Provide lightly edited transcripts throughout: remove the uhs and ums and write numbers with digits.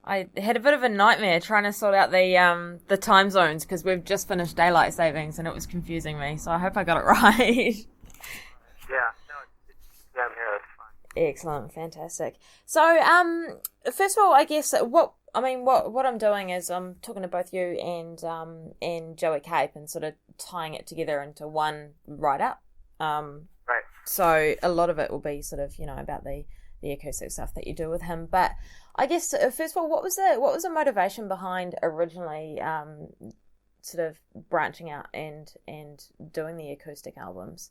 I had a bit of a nightmare trying to sort out the time zones because we've just finished daylight savings and it was confusing me. So I hope I got it right. Yeah, no, yeah, I'm here. That's fine. Excellent, fantastic. So, first of all, I guess what I'm doing is I'm talking to both you and Joey Cape and sort of tying it together into one write up. Right. So a lot of it will be sort of about the acoustic stuff that you do with him. But I guess first of all, what was the motivation behind originally sort of branching out and doing the acoustic albums?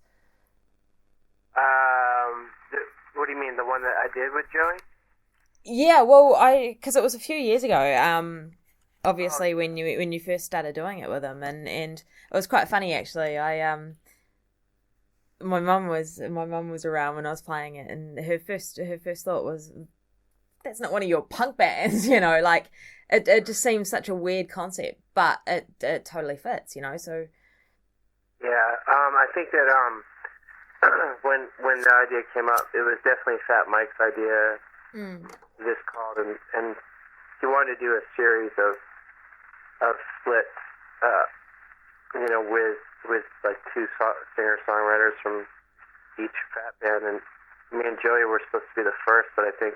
What do you mean, the one that I did with Joey? Yeah, well, because it was a few years ago. Obviously, when you first started doing it with him, and it was quite funny actually. My mum was around when I was playing it, and her first thought was, "That's not one of your punk bands," like it just seems such a weird concept, but it totally fits, So Yeah, I think that when the idea came up, it was definitely Fat Mike's idea. This called, and he wanted to do a series of splits, with like two singer songwriters from each Fat band, and me and Joey were supposed to be the first, but I think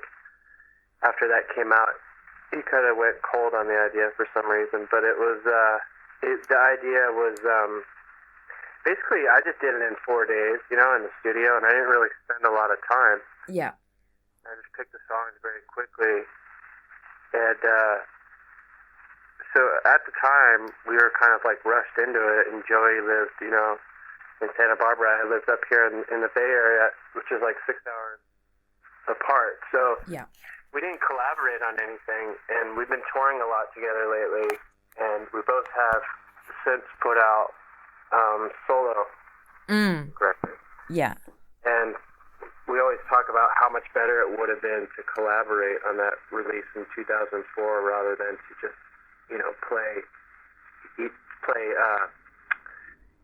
after that came out, he kind of went cold on the idea for some reason. But it was the idea was. Basically, I just did it in 4 days, in the studio, and I didn't really spend a lot of time. yeah, I just picked the songs very quickly. And so at the time, we were kind of like rushed into it, and Joey lived, in Santa Barbara. I lived up here in the Bay Area, which is like 6 hours apart. So yeah, we didn't collaborate on anything, and we've been touring a lot together lately, and we both have since put out solo record. yeah, And we always talk about how much better it would have been to collaborate on that release in 2004 rather than to just, play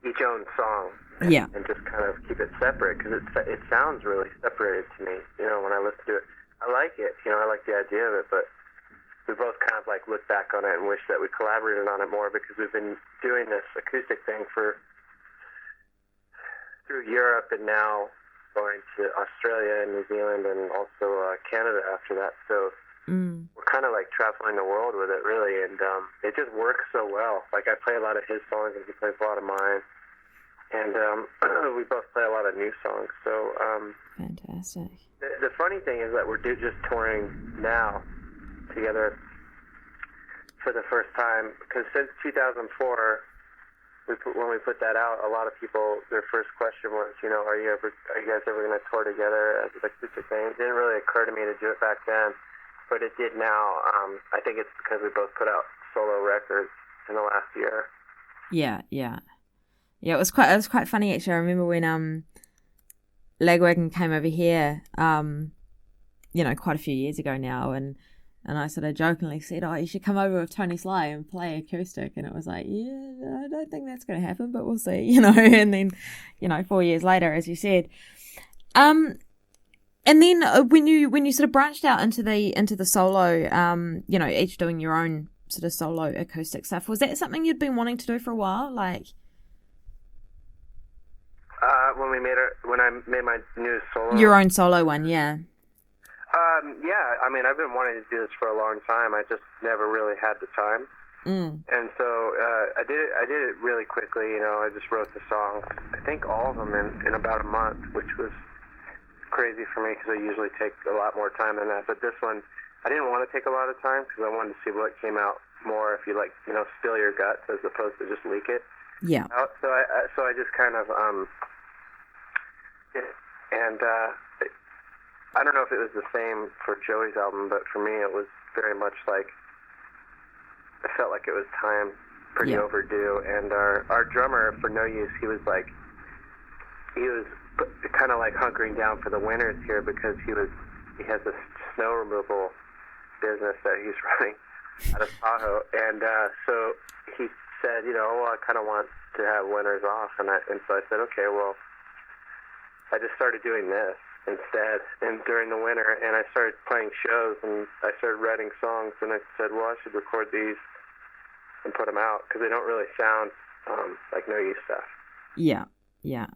each own song. yeah, And just kind of keep it separate, because it sounds really separated to me, when I listen to it. I like it, I like the idea of it, but we both kind of like look back on it and wish that we collaborated on it more, because we've been doing this acoustic thing through Europe, and now going to Australia and New Zealand and also Canada after that. So we're kind of like traveling the world with it, really, and it just works so well. Like, I play a lot of his songs and he plays a lot of mine, and we both play a lot of new songs. So fantastic. The funny thing is that we're just touring now together for the first time, because since 2004, when we put that out, a lot of people, their first question was, are you guys ever going to tour together as an acoustic thing? It didn't really occur to me to do it back then, but it did now. I think it's because we both put out solo records in the last year. Yeah. It was quite funny actually. I remember when Legwagon came over here, quite a few years ago now, and I sort of jokingly said, "Oh, you should come over with Tony Sly and play acoustic." And it was like, "Yeah, I don't think that's going to happen, but we'll see," And then, 4 years later, as you said, and then when you sort of branched out into the solo, each doing your own sort of solo acoustic stuff, was that something you'd been wanting to do for a while, like? When I made my new solo. Your own solo one, yeah. Yeah, I mean, I've been wanting to do this for a long time. I just never really had the time. And so I did it really quickly. I just wrote the songs, I think all of them in about a month, which was crazy for me because I usually take a lot more time than that. But this one, I didn't want to take a lot of time because I wanted to see what came out more if you spill your guts as opposed to just leak it. Yeah. So I just kind of and I don't know if it was the same for Joey's album, but for me it was very much like I felt like it was time, pretty overdue. And our drummer for No Use, he was kind of like hunkering down for the winters here because he has this snow removal business that he's running out of Tahoe, and so he said, I kind of want to have winters off, and so I said, okay, well, I just started doing this, instead, and during the winter, and I started playing shows, and I started writing songs, and I said, well, I should record these and put them out, because they don't really sound like No Use stuff. Yeah, yeah.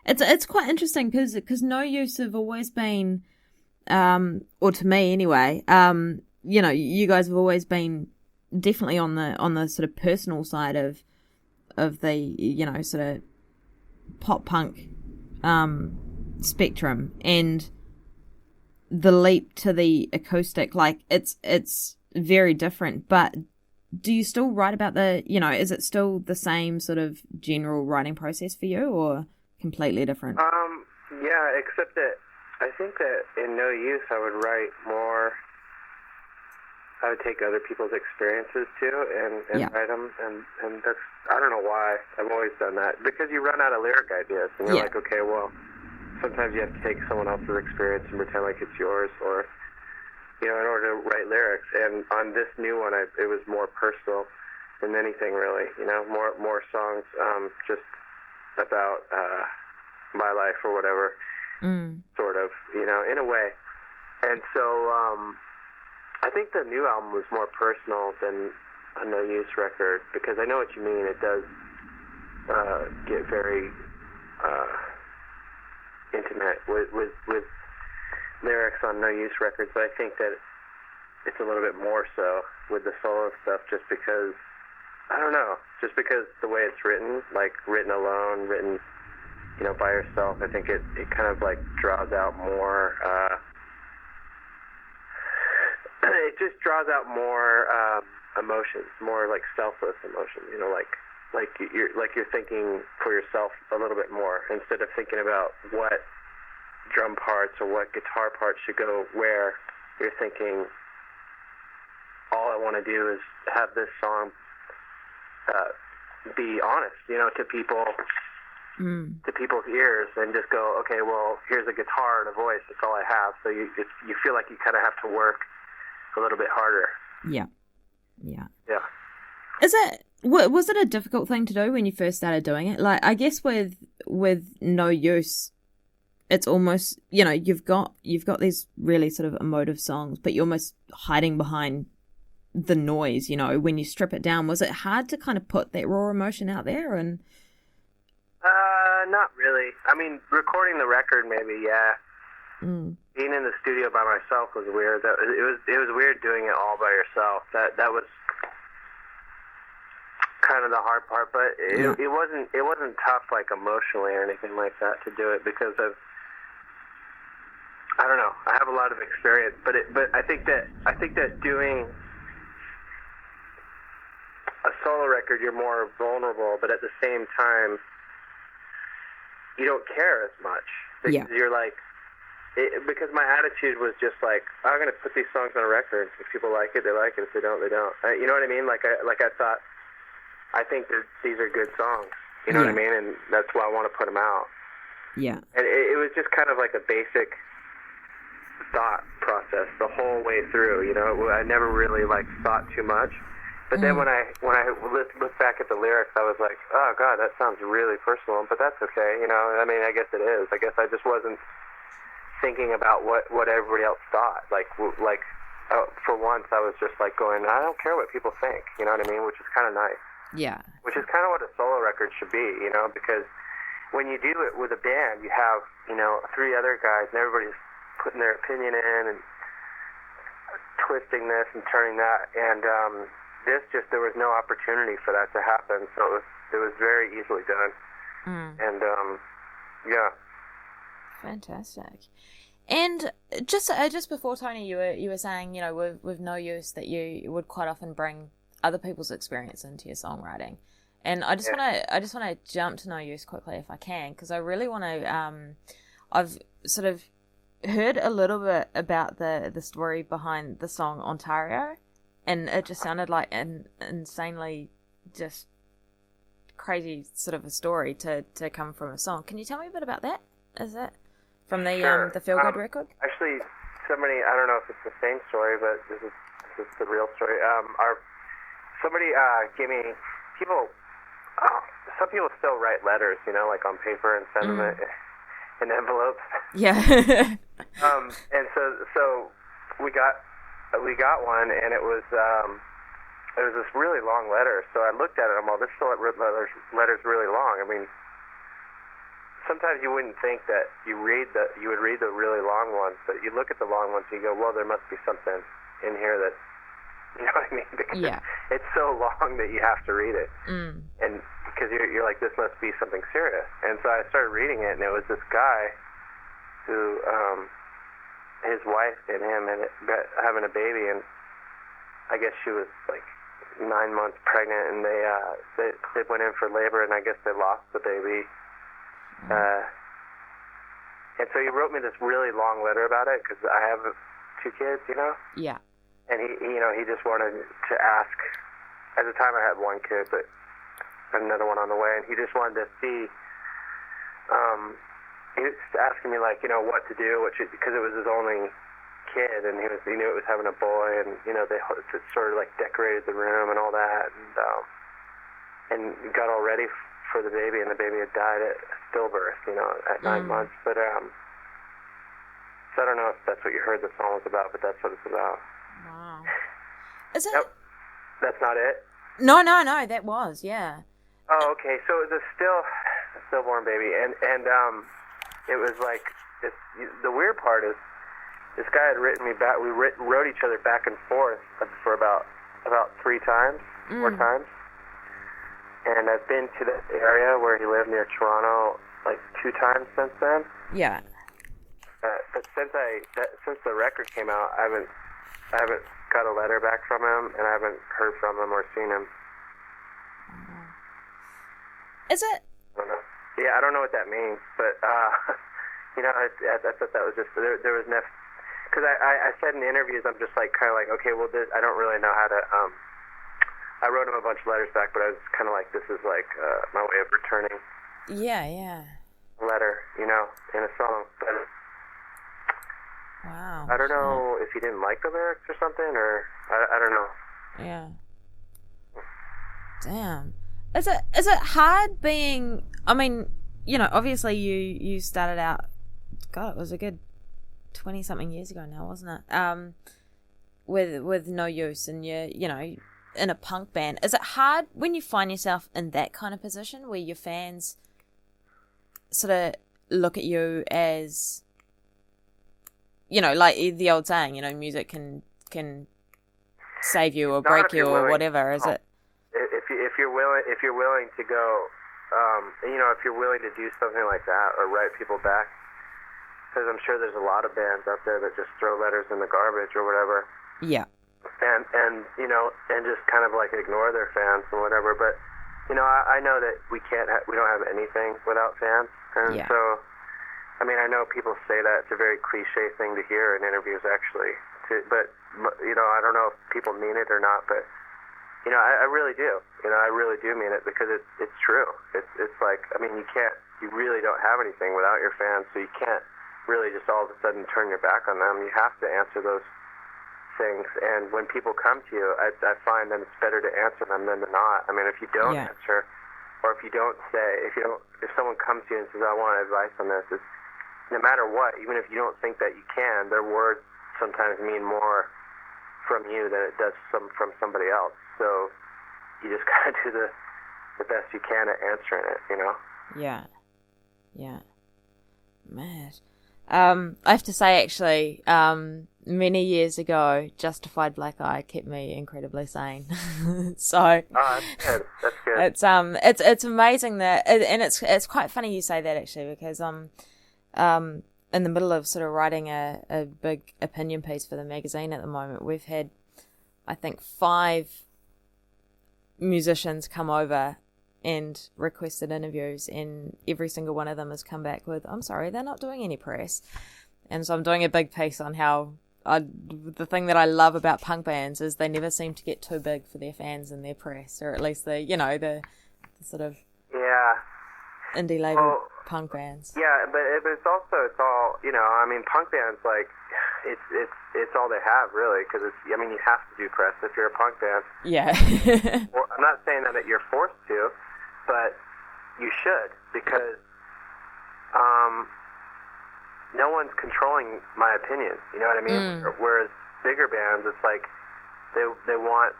It's quite interesting, because No Use have always been, or to me anyway, you know, you guys have always been definitely on the sort of personal side of the, you know, sort of pop punk spectrum, and the leap to the acoustic, like it's very different. But do you still write about the, you know, is it still the same sort of general writing process for you, or completely different? Yeah, except that I think that in No Use I would write more. I would take other people's experiences too and write them, and that's, I don't know why. I've always done that, because you run out of lyric ideas, and you're like, okay, well, sometimes you have to take someone else's experience and pretend like it's yours, or, you know, in order to write lyrics. And on this new one, it was more personal than anything, really. You know, more songs just about my life or whatever, sort of, you know, in a way. And so I think the new album was more personal than a No Use record, because I know what you mean. It does get very intimate with lyrics on No Use records, but I think that it's a little bit more so with the solo stuff, just because, I don't know, just because the way it's written, like written alone, written, you know, by yourself, I think it kind of like draws out more, it just draws out more emotions, more like selfless emotion, you know, like you're thinking for yourself a little bit more, instead of thinking about what drum parts or what guitar parts should go where. You're thinking, all I want to do is have this song be honest, you know, to people, to people's ears, and just go, okay, well, here's a guitar and a voice. That's all I have. So you feel like you kind of have to work a little bit harder. Yeah. Was it a difficult thing to do when you first started doing it? Like, I guess with No Use, it's almost, you know, you've got these really sort of emotive songs, but you're almost hiding behind the noise, you know, when you strip it down. Was it hard to kind of put that raw emotion out there? And not really. I mean, recording the record, maybe, yeah. Being in the studio by myself was weird. It was weird doing it all by yourself. That was kind of the hard part, but it wasn't tough, like, emotionally or anything like that, to do it, because I don't know, I have a lot of experience, but I think that doing a solo record, you're more vulnerable, but at the same time, you don't care as much. Because you're like, because my attitude was just like, I'm going to put these songs on a record. If people like it, they like it. If they don't, they don't. You know what I mean? Like I thought, I think that these are good songs. You know what I mean? And that's why I want to put them out. Yeah. And it was just kind of like a basic thought process the whole way through. You know, I never really like thought too much. But then when I look back at the lyrics, I was like, oh God, that sounds really personal. But that's okay. You know, I mean, I guess it is. I guess I just wasn't thinking about what everybody else thought. Like for once, I was just like going, I don't care what people think. You know what I mean? Which is kind of nice. Yeah. Which is kind of what a solo record should be, you know, because when you do it with a band, you have, you know, 3 other guys, and everybody's putting their opinion in and twisting this and turning that, and there was no opportunity for that to happen, so it was very easily done. And yeah. Fantastic. And just before, Tony, you were saying, you know, with No Use, that you would quite often bring other people's experience into your songwriting, and I just want to jump to No Use quickly if I can, because I really want to. I've sort of heard a little bit about the story behind the song Ontario, and it just sounded like an insanely just crazy sort of a story to come from a song. Can you tell me a bit about that? Is it from the Feel Good record? Actually, somebody, I don't know if it's the same story, but this is the real story. Somebody gave me, some people still write letters, you know, like on paper and send them in envelopes. Yeah. And so we got one, and it was this really long letter. So I looked at it, and I'm all, this letter's really long. I mean, sometimes you wouldn't think that you would read the really long ones, but you look at the long ones and you go, well, there must be something in here that, you know what I mean? Because it's so long that you have to read it. And because you're like, this must be something serious. And so I started reading it, and it was this guy who, his wife and him having a baby, and I guess she was like 9 months pregnant, and they went in for labor, and I guess they lost the baby. And so he wrote me this really long letter about it, because I have 2 kids, you know? Yeah. And he just wanted to ask, at the time I had 1 kid, but I had another one on the way, and he just wanted to see, he was asking me, like, you know, what to do, because it was his only kid, and he knew it was having a boy, and, you know, they sort of, like, decorated the room and all that, and got all ready for the baby, and the baby had died at stillbirth, you know, at 9 months. But so I don't know if that's what you heard the song was about, but that's what it's about. Wow. Is it? Nope. That's not it? No, that was, yeah. Oh, okay. So it was a stillborn baby, and it was like, the weird part is, this guy had written me back. We wrote each other back and forth for about 3 times, 4 times. And I've been to the area where he lived near Toronto like 2 times since then. Yeah. But since the record came out, I haven't got a letter back from him, and I haven't heard from him or seen him. Is it? I don't know. Yeah, I don't know what that means, but you know, I thought that was just there was no, because I said in interviews, I'm just like kind of like, okay, well, I don't really know how to. I wrote him a bunch of letters back, but I was kind of like, this is like my way of returning. Yeah. A letter, you know, in a song. But wow. I don't know if he didn't like the lyrics or something, or I don't know. Yeah. Damn. Is it hard being? I mean, you know, obviously you started out. God, it was a good 20-something years ago now, wasn't it? With No Use, and you know, in a punk band. Is it hard when you find yourself in that kind of position where your fans sort of look at you as, you know, like the old saying, you know, music can save you or break you or whatever? Is it? If you're willing to go, you know, if you're willing to do something like that or write people back, because I'm sure there's a lot of bands out there that just throw letters in the garbage or whatever. Yeah. And you know, and just kind of like ignore their fans and whatever. But you know, I know that we don't have anything without fans, and so I mean, I know people say that it's a very cliche thing to hear in interviews, actually. But you know, I don't know if people mean it or not, but you know, I really do. You know, I really do mean it, because it's true. It's like, I mean, you really don't have anything without your fans, so you can't really just all of a sudden turn your back on them. You have to answer those things, and when people come to you, I find that it's better to answer them than to not. I mean, if you don't answer, or if you don't say, if someone comes to you and says, I want advice on this, it's, no matter what, even if you don't think that you can, their words sometimes mean more from you than it does from somebody else. So you just gotta do the best you can at answering it, you know? Yeah. Mad. I have to say, actually, many years ago, Justified Black Eye kept me incredibly sane. So that's good. It's amazing that, and it's quite funny you say that, actually, because in the middle of sort of writing a big opinion piece for the magazine at the moment. We've had, I think, 5 musicians come over and requested interviews, and every single one of them has come back with, I'm sorry, they're not doing any press. And so I'm doing a big piece on how the thing that I love about punk bands is they never seem to get too big for their fans and their press, or at least the sort of indie label punk bands. Yeah, but it's all, you know, I mean, punk bands, like, it's all they have, really, because I mean, you have to do press if you're a punk band. Yeah. Well, I'm not saying that you're forced to, but you should, because no one's controlling my opinion. You know what I mean? Whereas bigger bands, it's like they want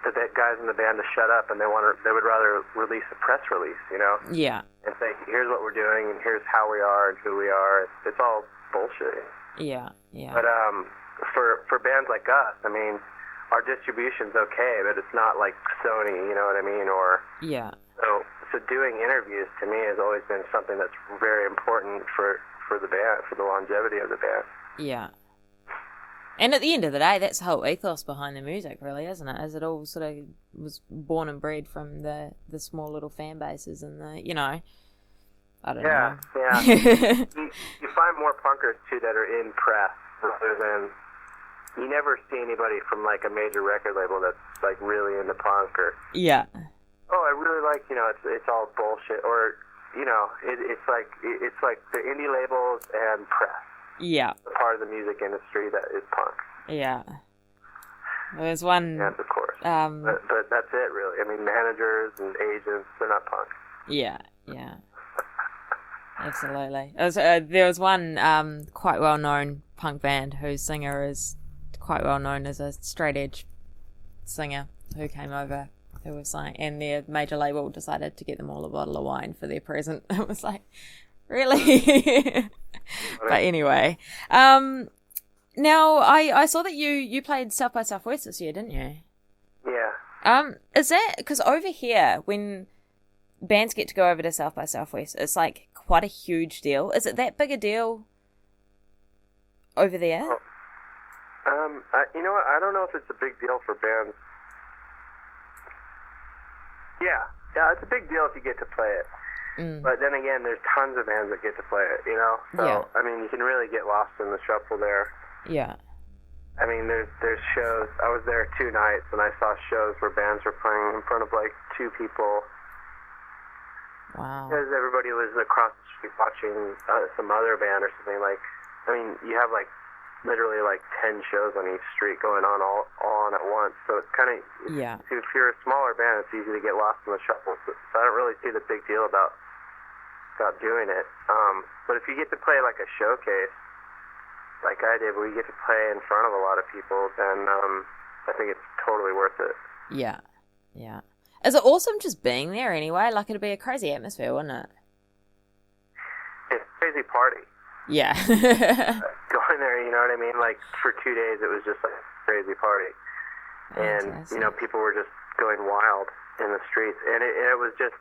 the guys in the band to shut up, and they would rather release a press release, you know? Yeah. And say, here's what we're doing, and here's how we are, and who we are. It's all bullshit. Yeah, yeah. But for bands like us, I mean, our distribution's okay, but it's not like Sony, you know what I mean? Or yeah. So doing interviews to me has always been something that's very important for the band, for the longevity of the band. Yeah. And at the end of the day, that's the whole ethos behind the music, really, isn't it? As it all sort of was born and bred from the small little fan bases and the, you know, I don't know. Yeah. you find more punkers, too, that are in press rather than, you never see anybody from, like, a major record label that's, like, really into punk or, yeah. Oh, I really like, you know, it's all bullshit, or, you know, it's like the indie labels and press. Yeah. The part of the music industry that is punk. Yeah. There's one... Yes, of course. But that's it, really. I mean, managers and agents, they're not punk. Yeah, yeah. Absolutely. There was one quite well-known punk band whose singer is quite well-known as a straight-edge singer who came over, who was like... And their major label decided to get them all a bottle of wine for their present. It was like, really? But anyway, now I saw that you played South by Southwest this year, didn't you? Yeah. Is that because over here when bands get to go over to South by Southwest, it's like quite a huge deal. Is it that big a deal over there? Oh. You know what? I don't know if it's a big deal for bands. Yeah, it's a big deal if you get to play it. But then again, there's tons of bands that get to play it, you know? So, yeah. I mean, you can really get lost in the shuffle there. Yeah. I mean, there's shows. I was there 2 nights, and I saw shows where bands were playing in front of, like, 2 people. Wow. Because everybody was across the street watching some other band or something. Like, I mean, you have, like, literally, like, 10 shows on each street going on all on at once. So it's kind of... Yeah. If you're a smaller band, it's easy to get lost in the shuffle. So I don't really see the big deal about doing it. But if you get to play like a showcase, like I did, where you get to play in front of a lot of people, then I think it's totally worth it. Yeah, yeah. Is it awesome just being there anyway? Like, it'd be a crazy atmosphere, wouldn't it? It's a crazy party. Yeah. Going there, you know what I mean? Like, for 2 days, it was just like a crazy party. And, you know, people were just going wild in the streets. And it was just...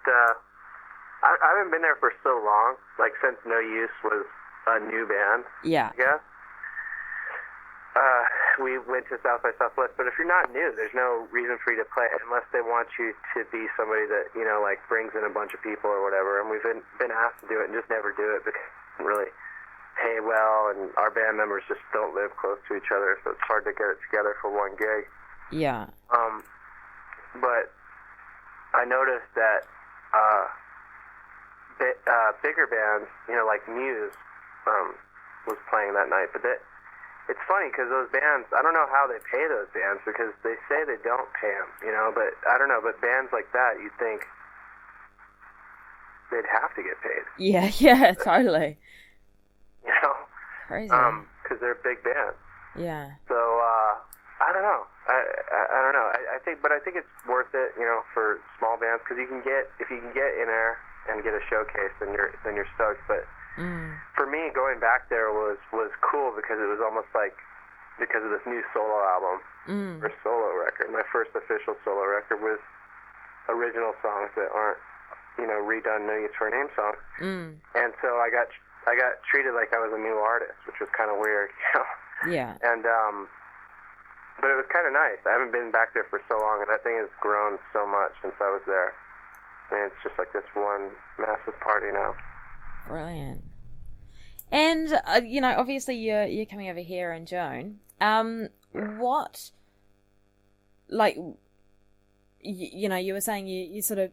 I haven't been there for so long, like since No Use was a new band. Yeah. I guess. We went to South by Southwest, but if you're not new, there's no reason for you to play unless they want you to be somebody that, you know, like brings in a bunch of people or whatever. And we've been asked to do it and just never do it because it doesn't really pay well, and our band members just don't live close to each other, so it's hard to get it together for one gig. Yeah. But I noticed that bigger bands, you know, like Muse, was playing that night. But it's funny because those bands, I don't know how they pay those bands because they say they don't pay them, you know. But I don't know. But bands like that, you'd think they'd have to get paid. Yeah, totally. You know, crazy. Because they're big bands. Yeah. So I don't know. I don't know. I think it's worth it, you know, for small bands because if you can get in there and get a showcase, then you're stoked. But for me, going back there was cool because it was almost like because of this new solo album or solo record. My first official solo record with original songs that aren't, you know, redone No Use for a Name songs. And so I got treated like I was a new artist, which was kind of weird, you know. Yeah. And but it was kind of nice. I haven't been back there for so long, and that thing has grown so much since I was there. And it's just like this one massive party now. Brilliant. And you know, obviously you're coming over here in June. What, like, you know, you were saying you sort of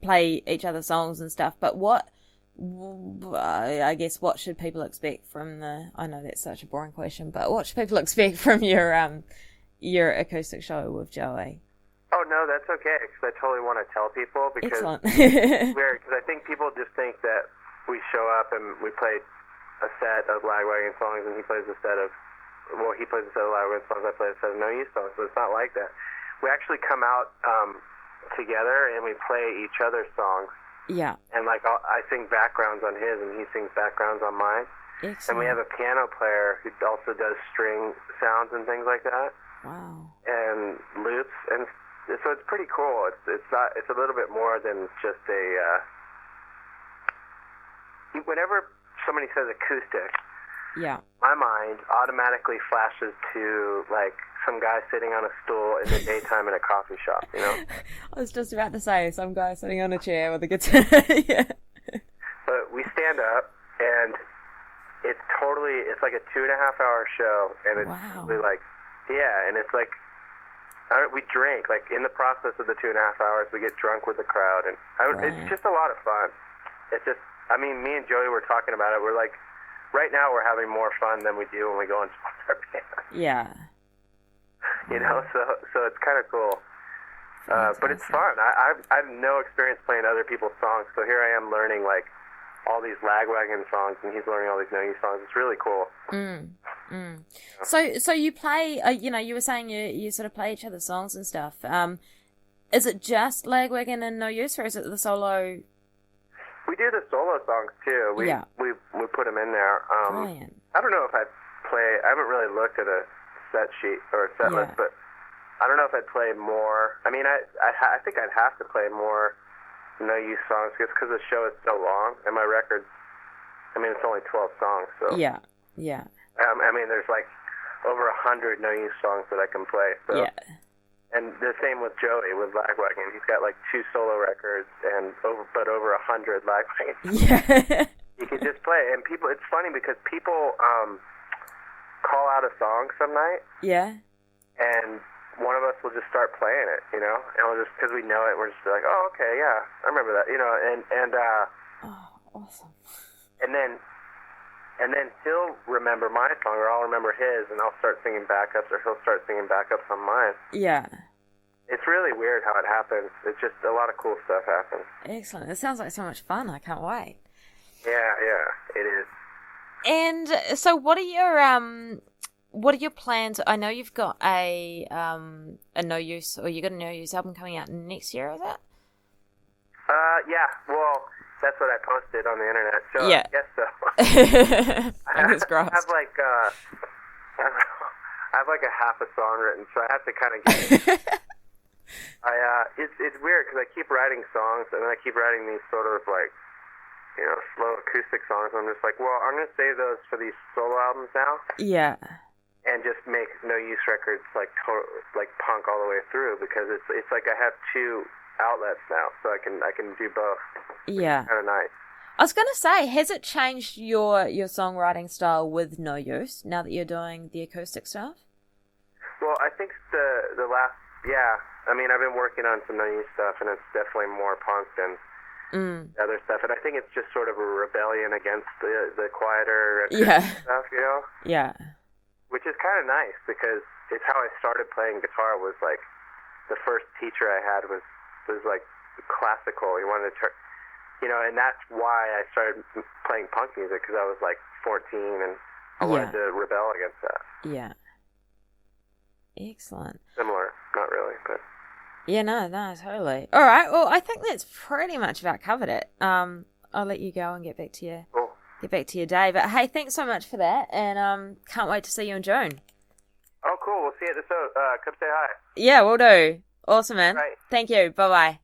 play each other's songs and stuff, but what, I guess, what should people expect from the? I know that's such a boring question, but what should people expect from your acoustic show with Joey? Oh no, that's okay because I totally want to tell people because Excellent. it's weird because I think people just think that we show up and we play a set of Lagwagon songs, and he plays a set of Lagwagon songs. I play a set of No Use songs. So it's not like that. We actually come out together and we play each other's songs. Yeah. And like I sing backgrounds on his, and he sings backgrounds on mine. Excellent. And we have a piano player who also does string sounds and things like that. Wow. And loops, and so it's pretty cool. It's a little bit more than just a. Whenever somebody says acoustic, yeah, my mind automatically flashes to like some guy sitting on a stool in the daytime in a coffee shop. You know. I was just about to say some guy sitting on a chair with a guitar. Yeah. But we stand up, and it's like a 2.5-hour show, and it's really like, yeah, and it's like, we drink, like in the process of the 2.5 hours, we get drunk with the crowd, and it's just a lot of fun. It's just, I mean, me and Joey were talking about it. We're like, right now we're having more fun than we do when we go and sponsor our band. Yeah. You know, so it's kind of cool. But it's fun. I have no experience playing other people's songs, so here I am learning like all these Lagwagon songs, and he's learning all these No Use songs. It's really cool. So you play, you were saying you sort of play each other's songs and stuff. Is it just Lagwagon and No Use, or is it the solo? We do the solo songs too. We put them in there. Brilliant. I don't know if I haven't really looked at a set sheet or a set list, but I don't know if I'd play more. I mean, I think I'd have to play more No Use songs just because the show is so long, and my records, I mean, it's only 12 songs. So yeah. I mean, there's like over 100 No Use songs that I can play. So. Yeah. And the same with Joey with Lagwagon. He's got like 2 solo records and over 100 Lagwagon. Yeah. You can just play, and people. It's funny because people call out a song some night. Yeah. And one of us will just start playing it, you know, and we'll just, because we know it, we're just like, oh, okay, yeah, I remember that, you know, and oh, awesome. And then he'll remember my song, or I'll remember his, and I'll start singing backups, or he'll start singing backups on mine. Yeah. It's really weird how it happens. It's just a lot of cool stuff happens. Excellent. It sounds like so much fun. I can't wait. Yeah, it is. And so what are your plans? I know you've got a No Use, or you got a No Use album coming out next year, is it? Yeah. Well, that's what I posted on the internet. So yeah. I guess so. Fingers crossed. I have like a half a song written, so I have to kind of get. It's weird because I keep writing songs, and then I keep writing these sort of like, you know, slow acoustic songs. I'm just like, well, I'm gonna save those for these solo albums now. Yeah. And just make No Use records like punk all the way through, because it's like I have 2 outlets now, so I can do both. Yeah. Kind of nice. I was gonna say, has it changed your songwriting style with No Use now that you're doing the acoustic stuff? Well, I think the last, I mean, I've been working on some No Use stuff, and it's definitely more punk than other stuff, and I think it's just sort of a rebellion against the quieter stuff, you know? Yeah. Which is kind of nice, because it's how I started playing guitar. Was like the first teacher I had was like classical. He wanted to turn, you know, and that's why I started playing punk music, because I was like 14 and I wanted to rebel against that. Yeah. Excellent. Similar, not really, but. Yeah, no, totally. All right, well, I think that's pretty much about covered it. I'll let you go and get back to your day. But hey, thanks so much for that, and can't wait to see you in June. Oh, cool. We'll see you at the show. Come say hi. Yeah, we'll do. Awesome, man. Right. Thank you. Bye-bye.